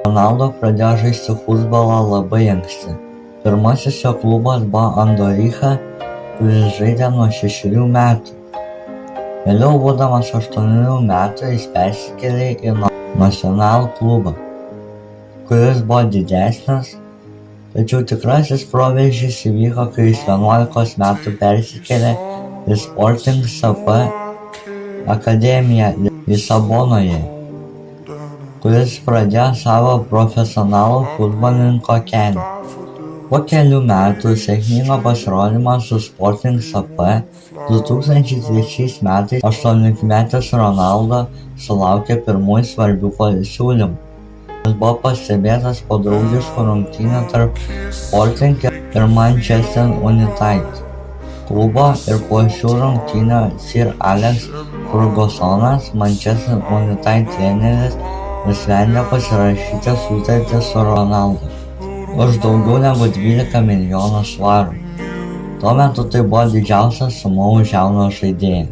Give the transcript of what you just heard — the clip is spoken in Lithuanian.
Ronaldo pradėjo žaisti futbolą labai anksti. Pirmasis jo klubas buvo Andoricha, kuris žaidė nuo 6 metų. Vėliau, būdamas 8 metų, jis persikėlė į Nacional klubą, kuris buvo didesnis, tačiau tikrasis proveržis įvyko, kai jis 11 metų persikėlė į Sporting CP akademiją Lisabonoje, kuris pradėjo savo profesionalų futbolininko kelią. Po kelių metų sėkmingo pasirodymo su Sporting CP 2003 metais 18-metis Ronaldo sulaukė pirmųjų svarbių pasiūlymų. Jis buvo pastebėtas po draugiškų rungtynių tarp Sporting ir Manchester United klubo ir po šių rungtynių Sir Alex Fergusonas, Manchester United treneris, nusprendė pasirašyti sutartį su Ronaldo už daugiau negu 12 milijonų svarų. Tuo metu tai buvo didžiausia suma už jauną žaidėją.